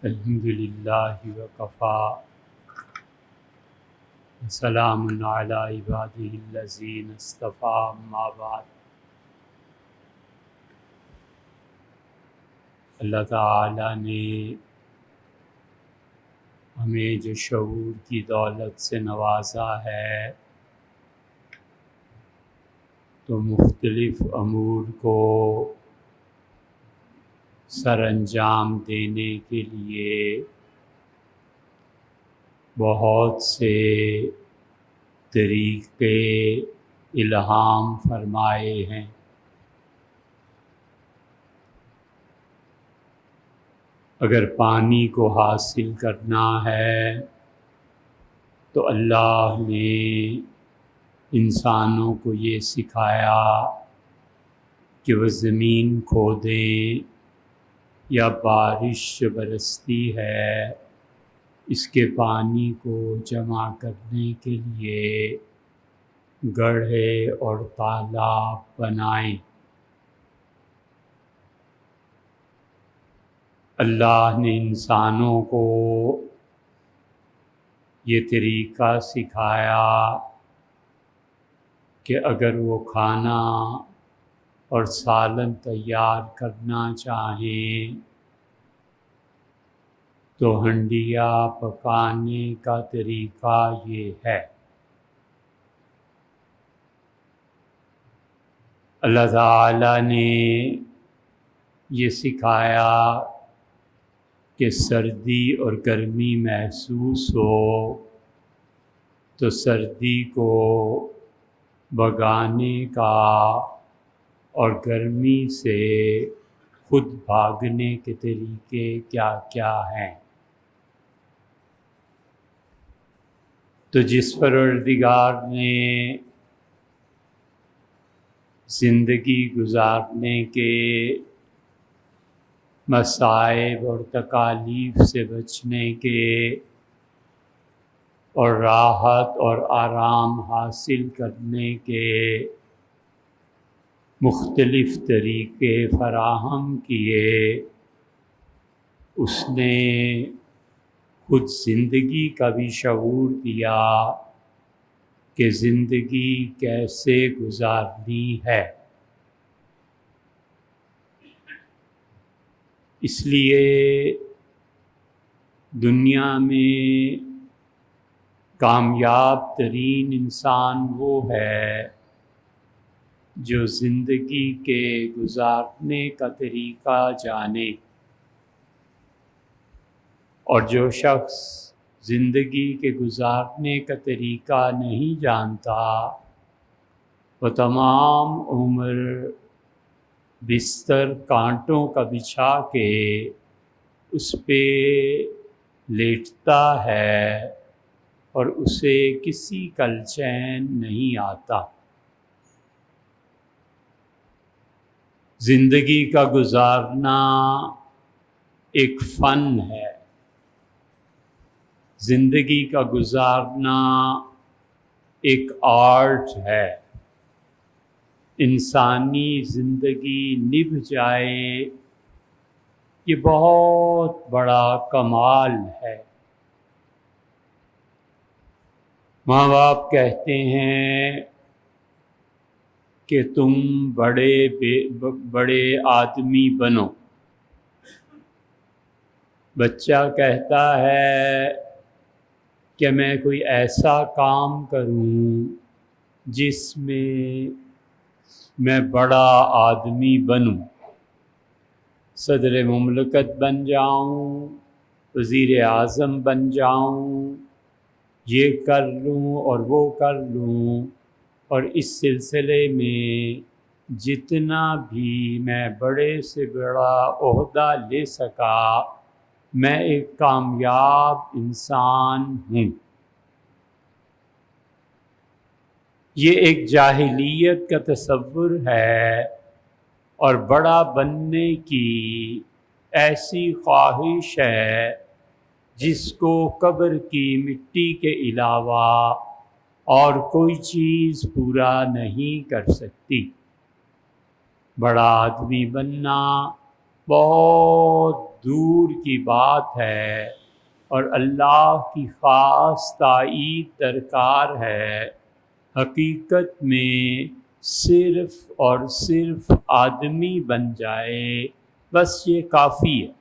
الحمد للہ وکفا سلام علی عبادہ الذین اصطفیٰ اما بعد۔ اللہ تعالیٰ نے ہمیں جو شعور کی دولت سے نوازا ہے تو مختلف امور کو سر انجام دینے کے لیے بہت سے طریقے الہام فرمائے ہیں۔ اگر پانی کو حاصل کرنا ہے تو اللہ نے انسانوں کو یہ سکھایا کہ وہ زمین کھودیں یا بارش جو برستی ہے اس کے پانی کو جمع کرنے کے لیے گڑھے اور تالاب بنائیں۔ اللہ نے انسانوں کو یہ طریقہ سکھایا کہ اگر وہ کھانا اور سالن تیار کرنا چاہیں تو ہنڈیا پکانے کا طریقہ یہ ہے۔ اللہ تعالیٰ نے یہ سکھایا کہ سردی اور گرمی محسوس ہو تو سردی کو بھگانے کا اور گرمی سے خود بھاگنے کے طریقے کیا کیا ہیں۔ تو جس پروردگار نے زندگی گزارنے کے مصائب اور تکالیف سے بچنے کے اور راحت اور آرام حاصل کرنے کے مختلف طریقے فراہم کیے، اس نے خود زندگی کا بھی شعور دیا کہ زندگی کیسے گزارنی ہے۔ اس لیے دنیا میں کامیاب ترین انسان وہ ہے جو زندگی کے گزارنے کا طریقہ جانے، اور جو شخص زندگی کے گزارنے کا طریقہ نہیں جانتا وہ تمام عمر بستر کانٹوں کا بچھا کے اس پہ لیٹتا ہے اور اسے کسی کل چین نہیں آتا۔ زندگی کا گزارنا ایک فن ہے، زندگی کا گزارنا ایک آرٹ ہے۔ انسانی زندگی نبھ جائے یہ بہت بڑا کمال ہے۔ ماں باپ کہتے ہیں کہ تم بڑے آدمی بنو، بچہ کہتا ہے کہ میں کوئی ایسا کام کروں جس میں میں بڑا آدمی بنوں، صدر مملکت بن جاؤں، وزیر اعظم بن جاؤں، یہ کر لوں اور وہ کر لوں، اور اس سلسلے میں جتنا بھی میں بڑے سے بڑا عہدہ لے سکا میں ایک کامیاب انسان ہوں۔ یہ ایک جاہلیت کا تصور ہے اور بڑا بننے کی ایسی خواہش ہے جس کو قبر کی مٹی کے علاوہ اور کوئی چیز پورا نہیں کر سکتی۔ بڑا آدمی بننا بہت دور کی بات ہے اور اللہ کی خاص تائید درکار ہے۔ حقیقت میں صرف اور صرف آدمی بن جائے، بس یہ کافی ہے۔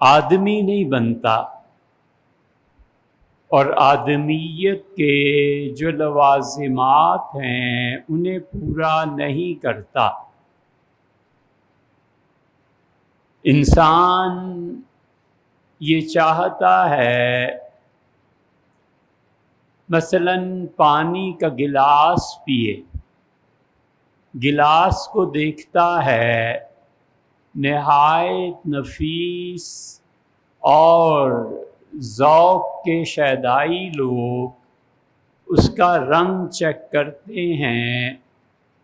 آدمی نہیں بنتا اور آدمیت کے جو لوازمات ہیں انہیں پورا نہیں کرتا۔ انسان یہ چاہتا ہے مثلاً پانی کا گلاس پیے، گلاس کو دیکھتا ہے نہایت نفیس اور ذوق کے شیدائی لوگ اس کا رنگ چیک کرتے ہیں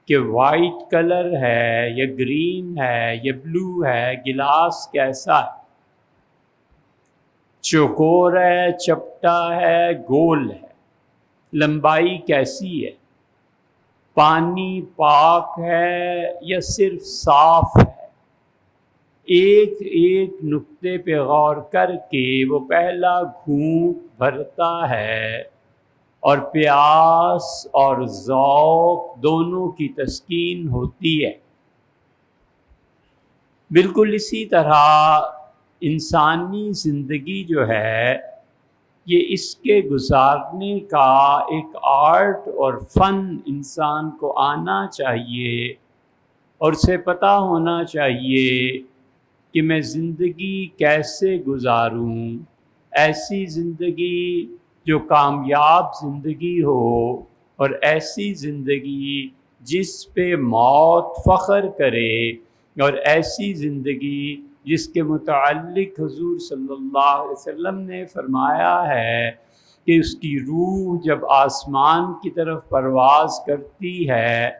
کہ وائٹ کلر ہے یا گرین ہے یا بلو ہے، گلاس کیسا ہے، چوکور ہے، چپٹا ہے، گول ہے، لمبائی کیسی ہے، پانی پاک ہے یا صرف صاف ہے۔ ایک ایک نقطے پہ غور کر کے وہ پہلا گھونٹ بھرتا ہے اور پیاس اور ذوق دونوں کی تسکین ہوتی ہے۔ بالکل اسی طرح انسانی زندگی جو ہے یہ اس کے گزارنے کا ایک آرٹ اور فن انسان کو آنا چاہیے اور اسے پتہ ہونا چاہیے کہ میں زندگی کیسے گزاروں، ایسی زندگی جو کامیاب زندگی ہو اور ایسی زندگی جس پہ موت فخر کرے اور ایسی زندگی جس کے متعلق حضور صلی اللہ علیہ وسلم نے فرمایا ہے کہ اس کی روح جب آسمان کی طرف پرواز کرتی ہے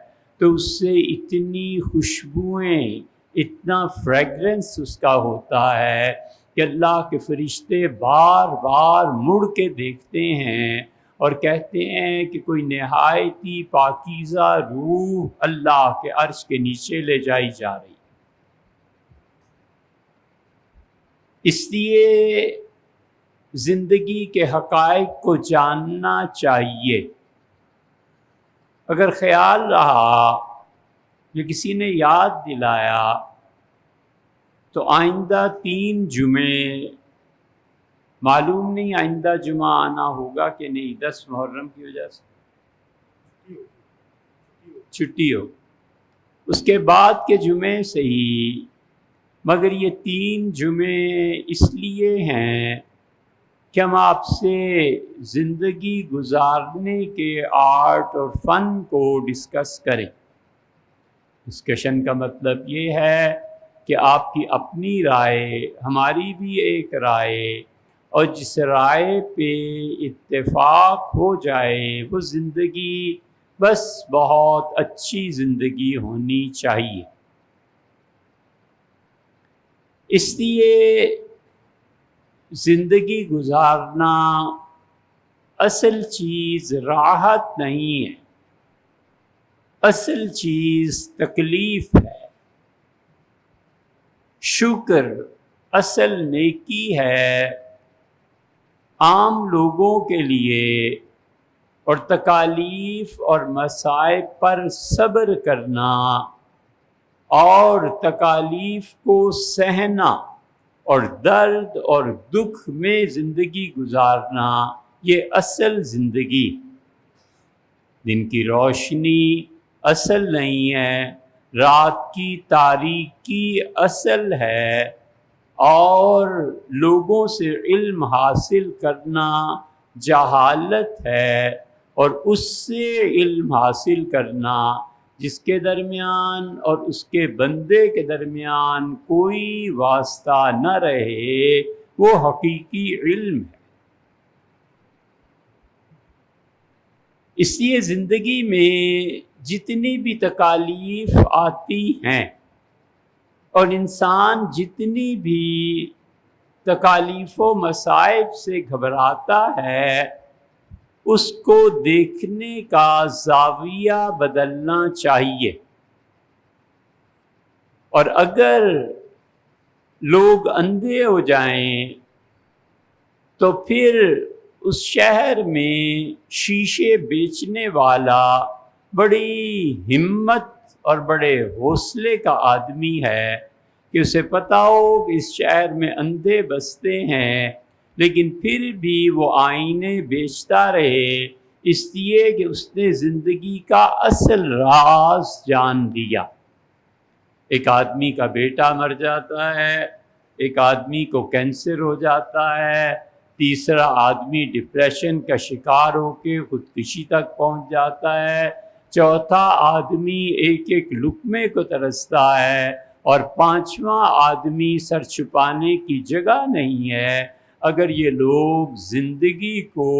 تو اس سے اتنی خوشبوئیں، اتنا فریگرنس اس کا ہوتا ہے کہ اللہ کے فرشتے بار بار مڑ کے دیکھتے ہیں اور کہتے ہیں کہ کوئی نہایتی پاکیزہ روح اللہ کے عرش کے نیچے لے جائی جا رہی۔ اس لیے زندگی کے حقائق کو جاننا چاہیے۔ اگر خیال رہا یا کسی نے یاد دلایا تو آئندہ 3 جمعے، معلوم نہیں آئندہ جمعہ آنا ہوگا کہ نہیں، 10 محرم کی وجہ سے چھٹی ہو، اس کے بعد کے جمعے سے ہی، مگر یہ 3 جمعے اس لیے ہیں کہ ہم آپ سے زندگی گزارنے کے آرٹ اور فن کو ڈسکس کریں۔ ڈسکشن کا مطلب یہ ہے کہ آپ کی اپنی رائے، ہماری بھی ایک رائے، اور جس رائے پہ اتفاق ہو جائے وہ زندگی بس بہت اچھی زندگی ہونی چاہیے۔ اس لیے زندگی گزارنا اصل چیز راحت نہیں ہے، اصل چیز تکلیف ہے۔ شکر اصل نیکی ہے۔ عام لوگوں کے لیے اور تکالیف اور مصائب پر صبر کرنا اور تکالیف کو سہنا اور درد اور دکھ میں زندگی گزارنا، یہ اصل زندگی۔ دن کی روشنی اصل نہیں ہے، رات کی تاریکی اصل ہے، اور لوگوں سے علم حاصل کرنا جہالت ہے، اور اس سے علم حاصل کرنا جس کے درمیان اور اس کے بندے کے درمیان کوئی واسطہ نہ رہے، وہ حقیقی علم ہے۔ اس لیے زندگی میں جتنی بھی تکالیف آتی ہیں اور انسان جتنی بھی تکالیف و مصائب سے گھبراتا ہے، اس کو دیکھنے کا زاویہ بدلنا چاہیے۔ اور اگر لوگ اندھے ہو جائیں تو پھر اس شہر میں شیشے بیچنے والا بڑی ہمت اور بڑے حوصلے کا آدمی ہے کہ اسے پتہ ہو کہ اس شہر میں اندھے بستے ہیں، لیکن پھر بھی وہ آئینے بیچتا رہے، اس لیے کہ اس نے زندگی کا اصل راز جان لیا۔ ایک آدمی کا بیٹا مر جاتا ہے، ایک آدمی کو کینسر ہو جاتا ہے، تیسرا آدمی ڈپریشن کا شکار ہو کے خودکشی تک پہنچ جاتا ہے، چوتھا آدمی ایک ایک لقمے کو ترستا ہے، اور پانچواں آدمی سر چھپانے کی جگہ نہیں ہے۔ اگر یہ لوگ زندگی کو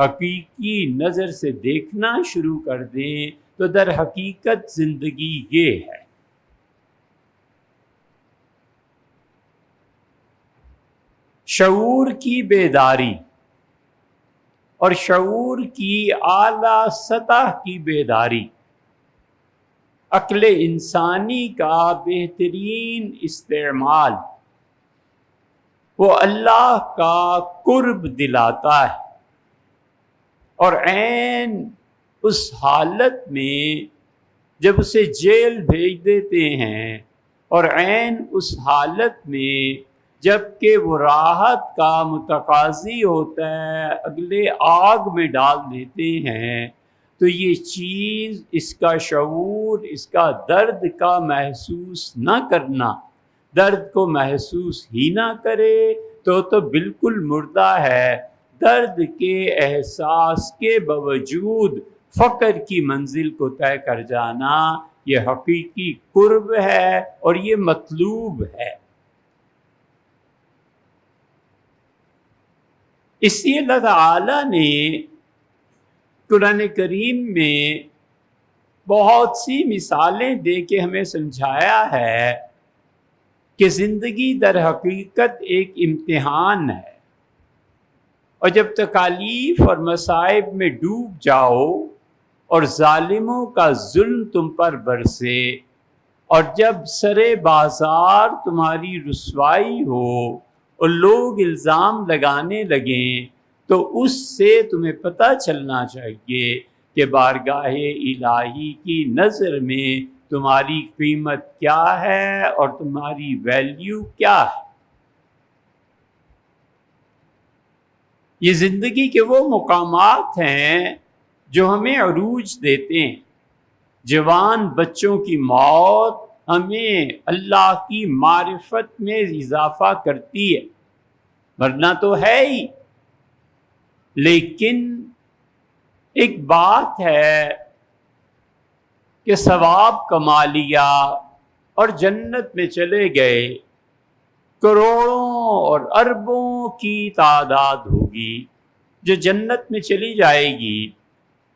حقیقی نظر سے دیکھنا شروع کر دیں تو در حقیقت زندگی یہ ہے۔ شعور کی بیداری اور شعور کی اعلیٰ سطح کی بیداری عقل انسانی کا بہترین استعمال وہ اللہ کا قرب دلاتا ہے، اور عین اس حالت میں جب اسے جیل بھیج دیتے ہیں، اور عین اس حالت میں جب کہ وہ راحت کا متقاضی ہوتا ہے اگلے آگ میں ڈال دیتے ہیں، تو یہ چیز، اس کا شعور، اس کا درد کا محسوس نہ کرنا، درد کو محسوس ہی نہ کرے تو بالکل مردہ ہے۔ درد کے احساس کے باوجود فقر کی منزل کو طے کر جانا یہ حقیقی قرب ہے اور یہ مطلوب ہے۔ اس لیے اللہ تعالیٰ نے قرآن کریم میں بہت سی مثالیں دے کے ہمیں سمجھایا ہے کہ زندگی در حقیقت ایک امتحان ہے، اور جب تکالیف اور مصائب میں ڈوب جاؤ اور ظالموں کا ظلم تم پر برسے، اور جب سرے بازار تمہاری رسوائی ہو اور لوگ الزام لگانے لگیں، تو اس سے تمہیں پتہ چلنا چاہیے کہ بارگاہ الہی کی نظر میں تمہاری قیمت کیا ہے اور تمہاری ویلیو کیا ہے۔ یہ زندگی کے وہ مقامات ہیں جو ہمیں عروج دیتے ہیں۔ جوان بچوں کی موت ہمیں اللہ کی معرفت میں اضافہ کرتی ہے، ورنہ تو ہے ہی۔ لیکن ایک بات ہے کہ ثواب کما لیا اور جنت میں چلے گئے، کروڑوں اور اربوں کی تعداد ہوگی جو جنت میں چلی جائے گی،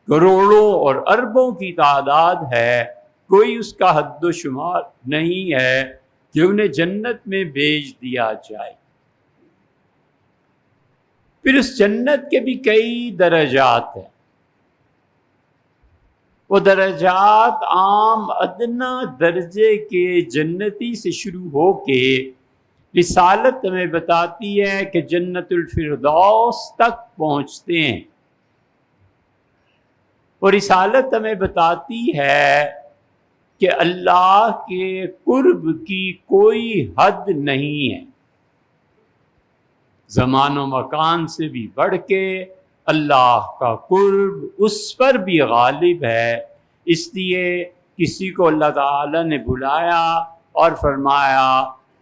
کروڑوں اور اربوں کی تعداد ہے، کوئی اس کا حد و شمار نہیں ہے کہ انہیں جنت میں بھیج دیا جائے۔ پھر اس جنت کے بھی کئی درجات ہیں۔ وہ درجات عام ادنا درجے کے جنتی سے شروع ہو کے رسالت ہمیں بتاتی ہے کہ جنت الفردوس تک پہنچتے ہیں، اور رسالت ہمیں بتاتی ہے کہ اللہ کے قرب کی کوئی حد نہیں ہے۔ زمان و مکان سے بھی بڑھ کے اللہ کا قرب اس پر بھی غالب ہے۔ اس لیے کسی کو اللہ تعالیٰ نے بلایا اور فرمایا،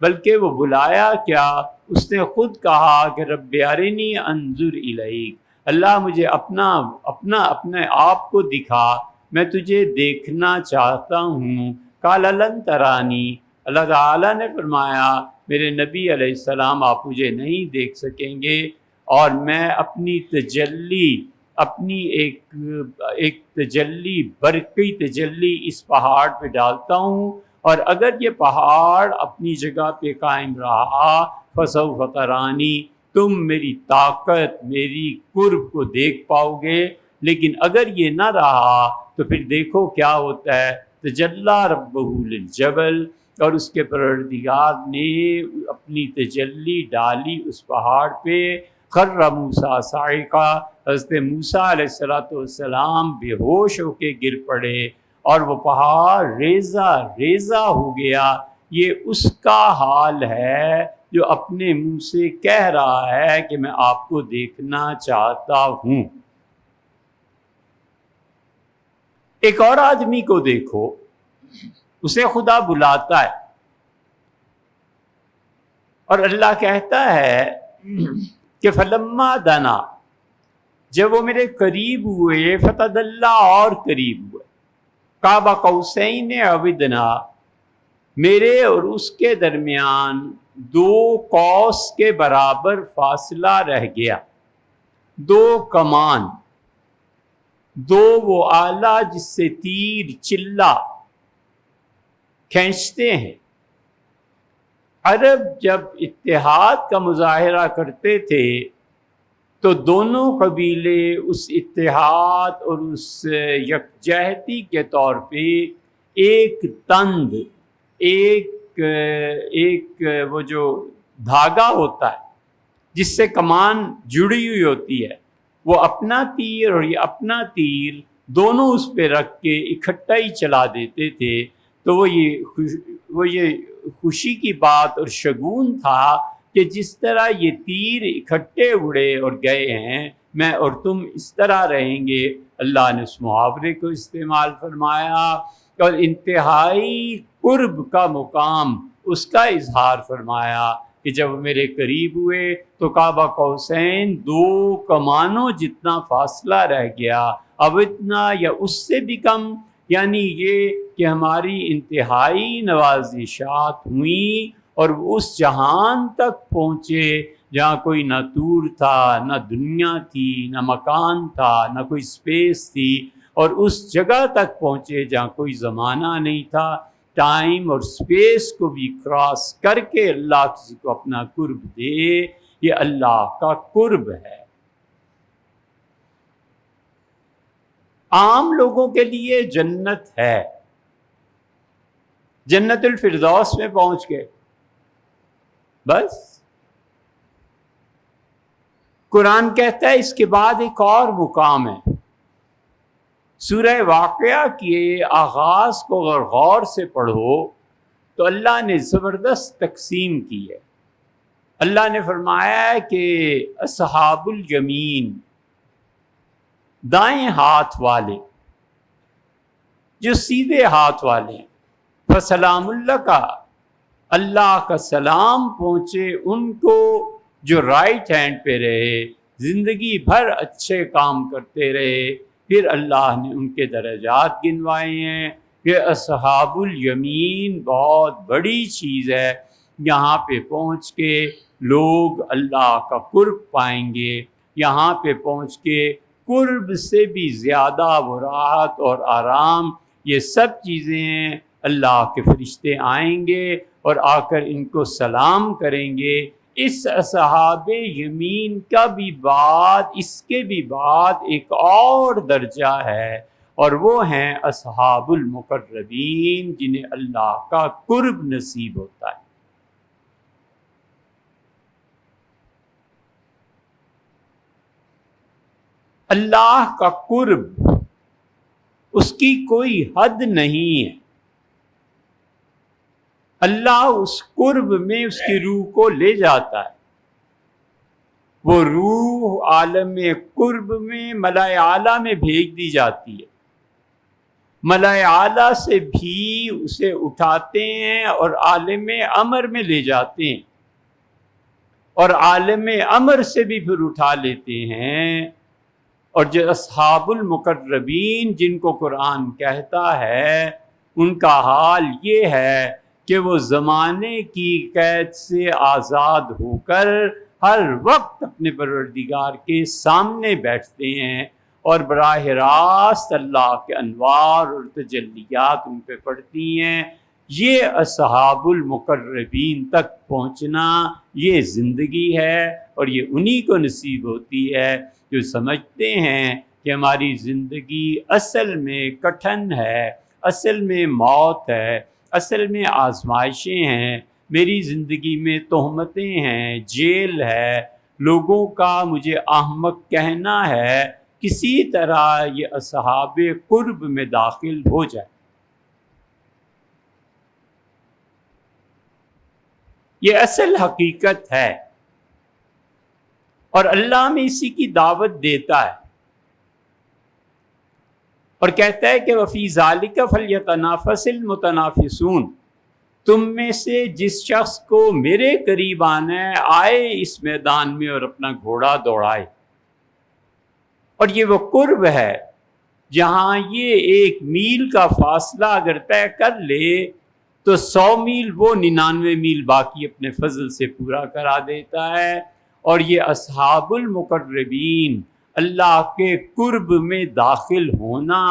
بلکہ وہ بلایا کیا، اس نے خود کہا کہ رب ارنی انظر الیک، اللہ مجھے اپنے آپ کو دکھا، میں تجھے دیکھنا چاہتا ہوں۔ قال لن ترانی، اللہ تعالیٰ نے فرمایا میرے نبی علیہ السلام آپ مجھے نہیں دیکھ سکیں گے، اور میں اپنی تجلی، اپنی ایک تجلی، برقی تجلی اس پہاڑ پہ ڈالتا ہوں، اور اگر یہ پہاڑ اپنی جگہ پہ قائم رہا فسوف ترانی، تم میری طاقت، میری قرب کو دیکھ پاؤ گے، لیکن اگر یہ نہ رہا تو پھر دیکھو کیا ہوتا ہے۔ تجلی ربہ للجبل، اور اس کے پروردگار نے اپنی تجلی ڈالی اس پہاڑ پہ، خر موسیٰ صاعقہ، حضرت موسیٰ علیہ السلام بے ہوش ہو کے گر پڑے اور وہ پہاڑ ریزہ ریزہ ہو گیا۔ یہ اس کا حال ہے جو اپنے منہ سے کہہ رہا ہے کہ میں آپ کو دیکھنا چاہتا ہوں۔ ایک اور آدمی کو دیکھو، اسے خدا بلاتا ہے اور اللہ کہتا ہے کہ فلما دنا، جب وہ میرے قریب ہوئے، فتدلی، اور قریب ہوئے، قاب قوسین او ادنی، میرے اور اس کے درمیان 2 قوس کے برابر فاصلہ رہ گیا، 2 کمان، 2 وہ آلہ جس سے تیر چلا کھینچتے ہیں۔ عرب جب اتحاد کا مظاہرہ کرتے تھے تو دونوں قبیلے اس اتحاد اور اس یکجہتی کے طور پہ ایک تند، ایک وہ جو دھاگا ہوتا ہے جس سے کمان جڑی ہوئی ہوتی ہے، وہ اپنا تیر اور یہ اپنا تیر دونوں اس پہ رکھ کے اکٹھا ہی چلا دیتے تھے۔ تو وہ یہ خوشی کی بات اور شگون تھا کہ جس طرح یہ تیر اکٹھے اڑے اور گئے ہیں، میں اور تم اس طرح رہیں گے۔ اللہ نے اس محاورے کو استعمال فرمایا اور انتہائی قرب کا مقام اس کا اظہار فرمایا کہ جب میرے قریب ہوئے تو قاب قوسین 2 کمانوں جتنا فاصلہ رہ گیا، اب اتنا یا اس سے بھی کم، یعنی یہ کہ ہماری انتہائی نوازشات ہوئیں اور اس جہان تک پہنچے جہاں کوئی نہ طور تھا، نہ دنیا تھی، نہ مکان تھا، نہ کوئی سپیس تھی، اور اس جگہ تک پہنچے جہاں کوئی زمانہ نہیں تھا، ٹائم اور سپیس کو بھی کراس کر کے اللہ کسی کو اپنا قرب دے، یہ اللہ کا قرب ہے۔ عام لوگوں کے لیے جنت ہے، جنت الفردوس میں پہنچ گئے بس۔ قرآن کہتا ہے اس کے بعد ایک اور مقام ہے۔ سورہ واقعہ کے آغاز کو اگر غور سے پڑھو تو اللہ نے زبردست تقسیم کی ہے۔ اللہ نے فرمایا ہے کہ اصحاب الیمین، دائیں ہاتھ والے، جو سیدھے ہاتھ والے ہیں، فسلام اللہ کا، اللہ کا سلام پہنچے ان کو جو رائٹ ہینڈ پہ رہے، زندگی بھر اچھے کام کرتے رہے، پھر اللہ نے ان کے درجات گنوائے ہیں کہ اصحاب الیمین بہت بڑی چیز ہے۔ یہاں پہ پہنچ کے لوگ اللہ کا قرب پائیں گے، یہاں پہ پہنچ کے قرب سے بھی زیادہ وہ راحت اور آرام، یہ سب چیزیں ہیں۔ اللہ کے فرشتے آئیں گے اور آ کر ان کو سلام کریں گے۔ اس اصحاب یمین کا بھی بعد، اس کے بھی بعد ایک اور درجہ ہے، اور وہ ہیں اصحاب المقربین، جنہیں اللہ کا قرب نصیب ہوتا ہے۔ اللہ کا قرب، اس کی کوئی حد نہیں ہے۔ اللہ اس قرب میں اس کی روح کو لے جاتا ہے۔ وہ روح عالم قرب میں ملائے اعلیٰ میں بھیج دی جاتی ہے، ملائے اعلیٰ سے بھی اسے اٹھاتے ہیں اور عالم امر میں لے جاتے ہیں، اور عالم امر سے بھی پھر اٹھا لیتے ہیں۔ اور جو اصحاب المقربین جن کو قرآن کہتا ہے، ان کا حال یہ ہے کہ وہ زمانے کی قید سے آزاد ہو کر ہر وقت اپنے پروردگار کے سامنے بیٹھتے ہیں اور براہ راست اللہ کے انوار اور تجلیات ان پہ پڑتی ہیں۔ یہ اصحاب المقربین تک پہنچنا یہ زندگی ہے، اور یہ انہی کو نصیب ہوتی ہے جو سمجھتے ہیں کہ ہماری زندگی اصل میں کٹھن ہے، اصل میں موت ہے، اصل میں آزمائشیں ہیں، میری زندگی میں تہمتیں ہیں، جیل ہے، لوگوں کا مجھے احمق کہنا ہے، کسی طرح یہ اصحاب قرب میں داخل ہو جائے۔ یہ اصل حقیقت ہے، اور اللہ میں اسی کی دعوت دیتا ہے، اور کہتا ہے کہ وَفِي ذَلِكَ فَلْيَتَنَافَسِ الْمُتَنَافِسُونَ، تم میں سے جس شخص کو میرے قریب آنا ہے آئے اس میدان میں اور اپنا گھوڑا دوڑائے۔ اور یہ وہ قرب ہے جہاں یہ 1 میل کا فاصلہ اگر طے کر لے تو 100 میل وہ 99 میل باقی اپنے فضل سے پورا کرا دیتا ہے۔ اور یہ اصحاب المقربین، اللہ کے قرب میں داخل ہونا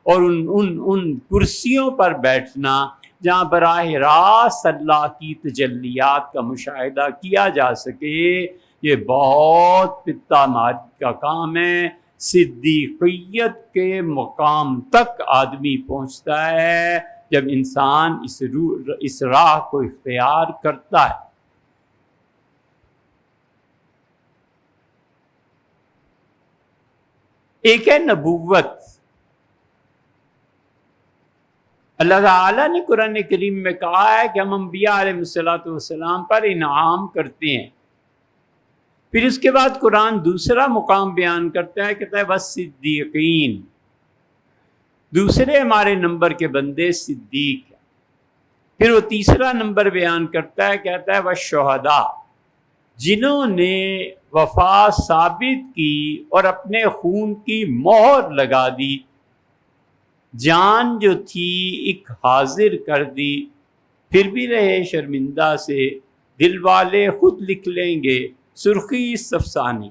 اور ان کرسیوں پر بیٹھنا جہاں براہ راست اللہ کی تجلیات کا مشاہدہ کیا جا سکے، یہ بہت پتہ ماری کا کام ہے۔ صدیقیت کے مقام تک آدمی پہنچتا ہے جب انسان اس راہ کو اختیار کرتا ہے۔ ایک ہے نبوت۔ اللہ تعالیٰ نے قرآن کریم میں کہا ہے کہ ہم انبیاء علیہ السلام پر انعام کرتے ہیں۔ پھر اس کے بعد قرآن دوسرا مقام بیان کرتا ہے، کہتا ہے والصدیقین، دوسرے ہمارے نمبر کے بندے صدیق ہیں۔ پھر وہ تیسرا نمبر بیان کرتا ہے، کہتا ہے والشہداء، جنہوں نے وفا ثابت کی اور اپنے خون کی مہر لگا دی، جان جو تھی ایک حاضر کر دی، پھر بھی رہے شرمندہ سے، دل والے خود لکھ لیں گے سرخی سفسانی۔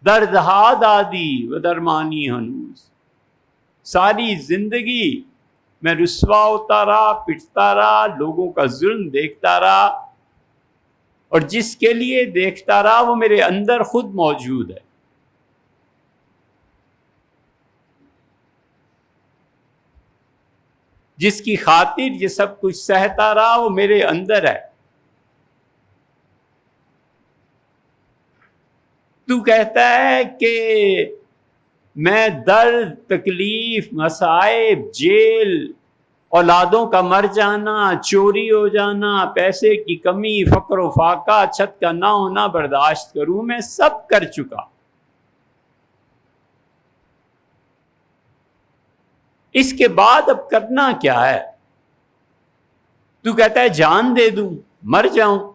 دردہا دادی و درمانی ہنوز، ساری زندگی میں رسوا ہوتا رہا، پٹتا رہا، لوگوں کا ظلم دیکھتا رہا، اور جس کے لیے دیکھتا رہا وہ میرے اندر خود موجود ہے۔ جس کی خاطر یہ سب کچھ سہتا رہا وہ میرے اندر ہے۔ تو کہتا ہے کہ میں درد، تکلیف، مصائب، جیل، اولادوں کا مر جانا، چوری ہو جانا، پیسے کی کمی، فقر و فاقہ، چھت کا نہ ہونا برداشت کروں، میں سب کر چکا۔ اس کے بعد اب کرنا کیا ہے؟ تو کہتا ہے جان دے دوں، مر جاؤں۔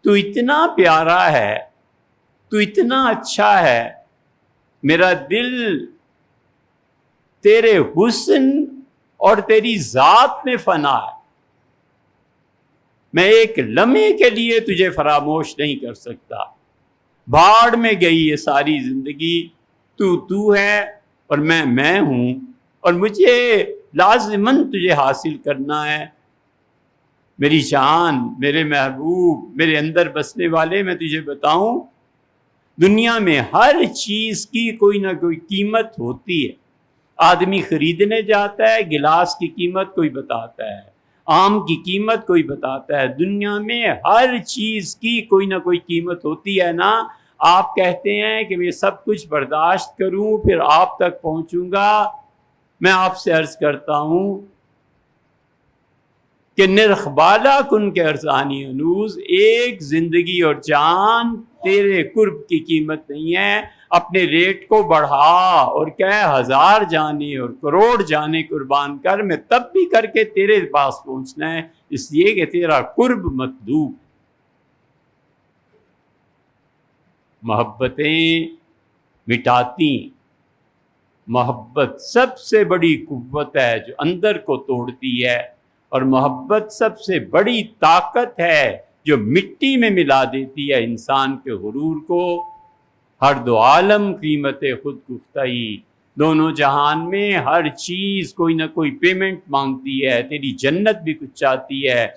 تو اتنا پیارا ہے، تو اتنا اچھا ہے، میرا دل تیرے حسن اور تیری ذات میں فنا ہے، میں ایک لمحے کے لیے تجھے فراموش نہیں کر سکتا۔ بھاڑ میں گئی یہ ساری زندگی، تو ہے اور میں ہوں، اور مجھے لازماً تجھے حاصل کرنا ہے۔ میری جان، میرے محبوب، میرے اندر بسنے والے، میں تجھے بتاؤں، دنیا میں ہر چیز کی کوئی نہ کوئی قیمت ہوتی ہے۔ آدمی خریدنے جاتا ہے، گلاس کی قیمت کوئی بتاتا ہے، آم کی قیمت کوئی بتاتا ہے، دنیا میں ہر چیز کی کوئی نہ کوئی قیمت ہوتی ہے نا۔ آپ کہتے ہیں کہ میں سب کچھ برداشت کروں پھر آپ تک پہنچوں گا، میں آپ سے عرض کرتا ہوں کہ نرخ بالا کن کے ارزانی انوز، ایک زندگی اور جان تیرے قرب کی قیمت نہیں ہے۔ اپنے ریٹ کو بڑھا اور کہہ 1000 جانے اور کروڑ جانے قربان کر، میں تب بھی کر کے تیرے پاس پہنچنا ہے، اس لیے کہ تیرا قرب مطلوب۔ محبتیں مٹاتی، محبت سب سے بڑی قوت ہے جو اندر کو توڑتی ہے، اور محبت سب سے بڑی طاقت ہے جو مٹی میں ملا دیتی ہے انسان کے غرور کو۔ ہر دو عالم قیمت خود گفتئی، دونوں جہان میں ہر چیز کوئی نہ کوئی پیمنٹ مانگتی ہے، تیری جنت بھی کچھ چاہتی ہے،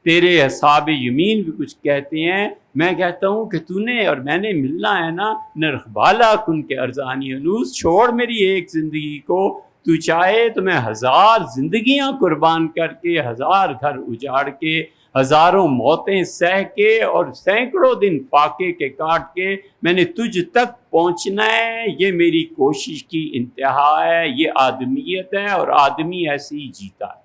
تیرے اصحاب یمین بھی کچھ کہتے ہیں، میں کہتا ہوں کہ تو نے اور میں نے ملنا ہے نا، نرخ بالا کن کے ارزانی انوس، چھوڑ میری ایک زندگی کو، تو چاہے تو میں 1000 زندگیاں قربان کر کے، 1000 گھر اجاڑ کے، ہزاروں موتیں سہ کے اور سینکڑوں دن فاقے کے کاٹ کے میں نے تجھ تک پہنچنا ہے، یہ میری کوشش کی انتہا ہے، یہ آدمیت ہے، اور آدمی ایسے ہی جیتا ہے۔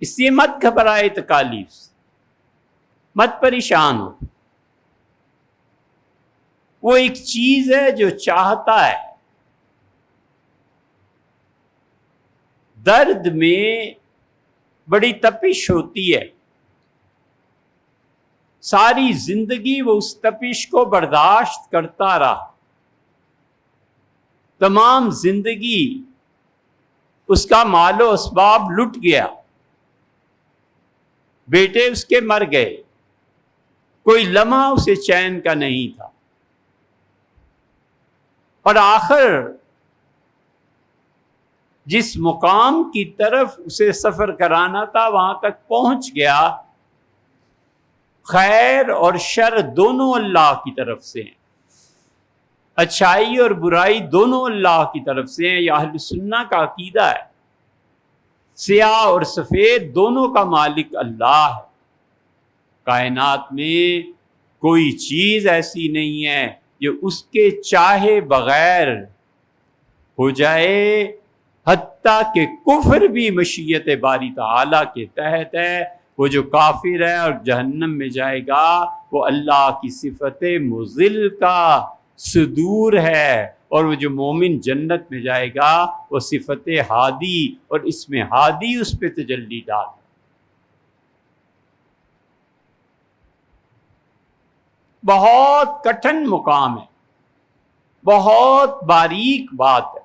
اس لیے مت گھبرائے تکالیف سے، مت پریشان ہو۔ وہ ایک چیز ہے جو چاہتا ہے درد میں بڑی تپش ہوتی ہے، ساری زندگی وہ اس تپش کو برداشت کرتا رہا، تمام زندگی اس کا مال و اسباب لٹ گیا، بیٹے اس کے مر گئے، کوئی لمحہ اسے چین کا نہیں تھا، اور آخر جس مقام کی طرف اسے سفر کرانا تھا وہاں تک پہنچ گیا۔ خیر اور شر دونوں اللہ کی طرف سے ہیں، اچھائی اور برائی دونوں اللہ کی طرف سے ہیں، یہ اہل سنہ کا عقیدہ ہے۔ سیاہ اور سفید دونوں کا مالک اللہ ہے۔ کائنات میں کوئی چیز ایسی نہیں ہے جو اس کے چاہے بغیر ہو جائے، حتیٰ کہ کفر بھی مشیت باری تعالیٰ کے تحت ہے۔ وہ جو کافر ہے اور جہنم میں جائے گا وہ اللہ کی صفت مذل کا صدور ہے، اور وہ جو مومن جنت میں جائے گا وہ صفت ہادی، اور اس میں ہادی اس پہ تجلی ڈال۔ بہت کٹھن مقام ہے، بہت باریک بات ہے۔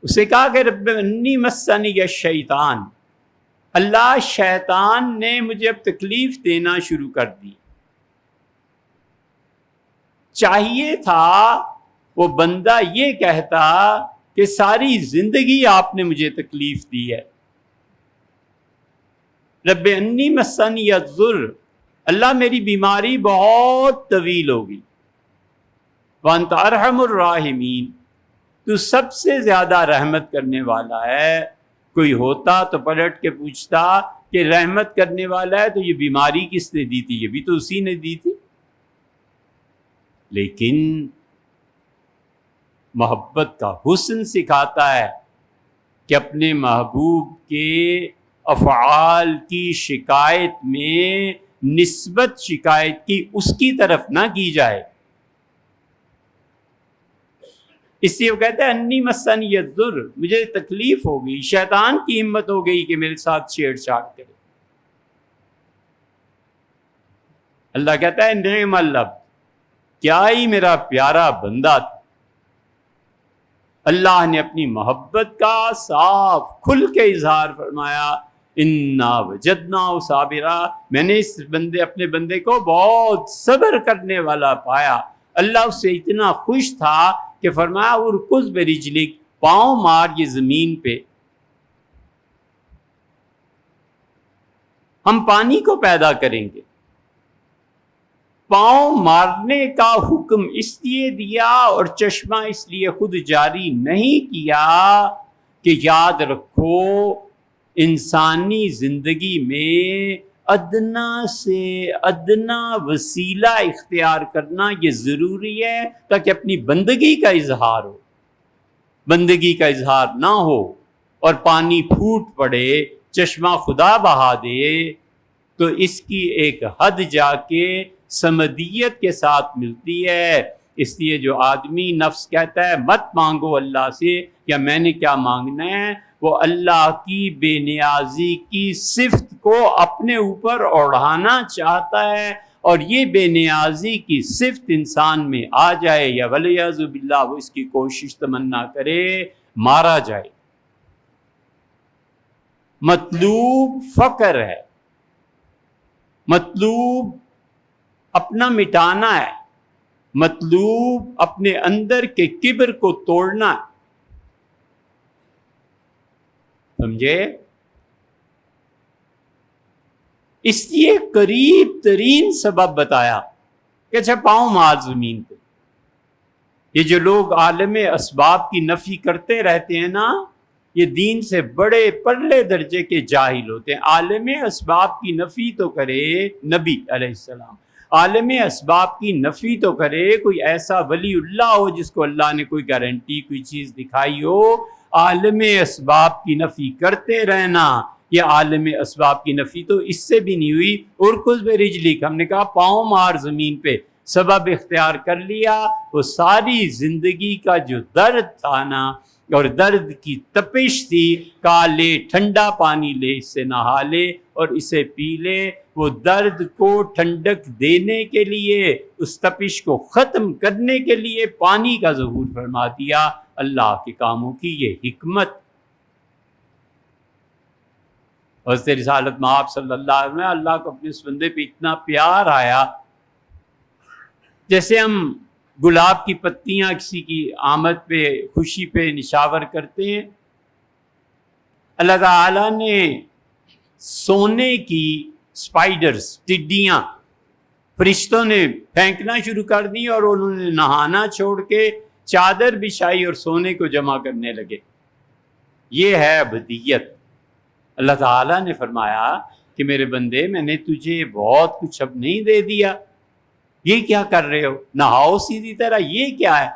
اسے کہا کہ رب انی مسنی الشیطان، اللہ شیطان نے مجھے اب تکلیف دینا شروع کر دی۔ چاہیے تھا وہ بندہ یہ کہتا کہ ساری زندگی آپ نے مجھے تکلیف دی ہے۔ رب انی مسنی الضر، اللہ میری بیماری بہت طویل ہوگی، وانت ارحم الراحمین، تو سب سے زیادہ رحمت کرنے والا ہے۔ کوئی ہوتا تو پلٹ کے پوچھتا کہ رحمت کرنے والا ہے تو یہ بیماری کس نے دی تھی؟ یہ بھی تو اسی نے دی تھی۔ لیکن محبت کا حسن سکھاتا ہے کہ اپنے محبوب کے افعال کی شکایت میں نسبت شکایت کی اس کی طرف نہ کی جائے۔ اس لیے وہ کہتا ہے انی مسنی الضر، مجھے تکلیف ہو گئی، شیطان کی ہمت ہو گئی کہ میرے ساتھ چھیڑ چھاڑ کرے۔ اللہ کہتا ہے نعم العبد، کیا ہی میرا پیارا بندہ تھا۔ اللہ نے اپنی محبت کا صاف کھل کے اظہار فرمایا، انا وجدناہ صابرا، میں نے اس اپنے بندے کو بہت صبر کرنے والا پایا۔ اللہ اس سے اتنا خوش تھا کہ فرمایا ارکض برجلک، پاؤں مار یہ زمین پہ۔ ہم پانی کو پیدا کریں گے، پاؤں مارنے کا حکم اس لیے دیا اور چشمہ اس لیے خود جاری نہیں کیا کہ یاد رکھو انسانی زندگی میں ادنا سے ادنا وسیلہ اختیار کرنا یہ ضروری ہے تاکہ اپنی بندگی کا اظہار ہو۔ بندگی کا اظہار نہ ہو اور پانی پھوٹ پڑے، چشمہ خدا بہا دے، تو اس کی ایک حد جا کے سمدیت کے ساتھ ملتی ہے۔ اس لیے جو آدمی نفس کہتا ہے مت مانگو اللہ سے، یا میں نے کیا مانگنا ہے، وہ اللہ کی بے نیازی کی صفت کو اپنے اوپر اوڑھانا چاہتا ہے، اور یہ بے نیازی کی صفت انسان میں آ جائے یا ولیعذ باللہ وہ اس کی کوشش تمنا کرے، مارا جائے۔ مطلوب فقر ہے، مطلوب اپنا مٹانا ہے، مطلوب اپنے اندر کے کبر کو توڑنا ہے۔ سمجھے؟ اس لیے قریب ترین سبب بتایا کہ اچھا پاؤں مار زمین پہ. یہ جو لوگ عالم اسباب کی نفی کرتے رہتے ہیں نا، یہ دین سے بڑے پرلے درجے کے جاہل ہوتے ہیں. عالم اسباب کی نفی تو کرے نبی علیہ السلام، عالم اسباب کی نفی تو کرے کوئی ایسا ولی اللہ ہو جس کو اللہ نے کوئی گارنٹی کوئی چیز دکھائی ہو. عالم اسباب کی نفی کرتے رہنا، یہ عالم اسباب کی نفی تو اس سے بھی نہیں ہوئی. ارکض برجلیک، ہم نے کہا پاؤں مار زمین پہ، سبب اختیار کر لیا. وہ ساری زندگی کا جو درد تھا نا اور درد کی تپش تھی، کہا لے ٹھنڈا پانی لے، اس سے نہا لے اور اسے پی لے. وہ درد کو ٹھنڈک دینے کے لیے، اس تپش کو ختم کرنے کے لیے پانی کا ظہور فرما دیا. اللہ کے کاموں کی یہ حکمت. حضرت رسالت مآب صلی اللہ علیہ وسلم، اللہ کو اپنے اس بندے پہ اتنا پیار آیا، جیسے ہم گلاب کی پتیاں کسی کی آمد پہ خوشی پہ نشاور کرتے ہیں، اللہ تعالیٰ نے سونے کی اسپائڈرز، ٹڈیاں، فرشتوں نے پھینکنا شروع کر دی اور انہوں نے نہانا چھوڑ کے چادر بچھائی اور سونے کو جمع کرنے لگے. یہ ہے ابدیت. اللہ تعالیٰ نے فرمایا کہ میرے بندے، میں نے تجھے بہت کچھ اب نہیں دے دیا، یہ کیا کر رہے ہو؟ نہاؤ سیدھی طرح، یہ کیا ہے؟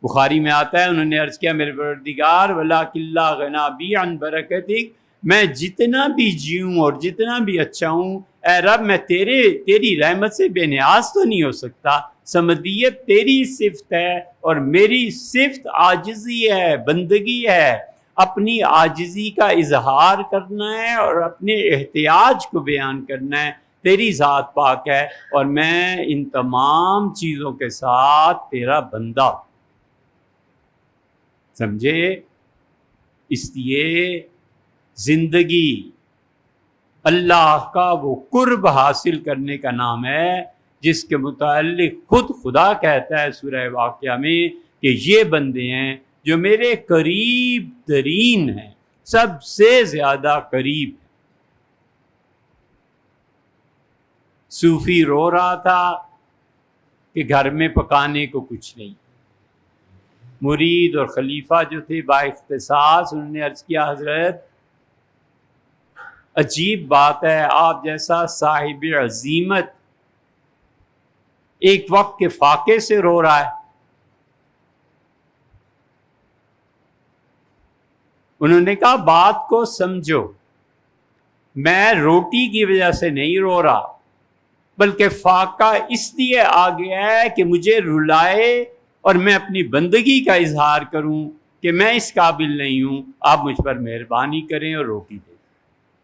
بخاری میں آتا ہے، انہوں نے عرض کیا میرے پروردگار وَلَٰكِن لَّا غِنَىٰ بِي عَن بَرَكَتِكَ، میں جتنا بھی جیوں اور جتنا بھی اچھا ہوں اے رب، میں تیری رحمت سے بے نیاز تو نہیں ہو سکتا. سمدیت تیری صفت ہے اور میری صفت عاجزی ہے، بندگی ہے. اپنی عاجزی کا اظہار کرنا ہے اور اپنے احتیاج کو بیان کرنا ہے. تیری ذات پاک ہے اور میں ان تمام چیزوں کے ساتھ تیرا بندہ. سمجھے؟ اس لیے زندگی اللہ کا وہ قرب حاصل کرنے کا نام ہے جس کے متعلق خود خدا کہتا ہے سورہ واقعہ میں کہ یہ بندے ہیں جو میرے قریب ترین ہیں، سب سے زیادہ قریب. صوفی رو رہا تھا کہ گھر میں پکانے کو کچھ نہیں. مرید اور خلیفہ جو تھے با اختصاص، انہوں نے عرض کیا حضرت عجیب بات ہے، آپ جیسا صاحب عزیمت ایک وقت کے فاقے سے رو رہا ہے. انہوں نے کہا بات کو سمجھو، میں روٹی کی وجہ سے نہیں رو رہا، بلکہ فاقہ اس لیے آ گیا ہے کہ مجھے رلائے اور میں اپنی بندگی کا اظہار کروں کہ میں اس قابل نہیں ہوں، آپ مجھ پر مہربانی کریں اور روٹی دیں.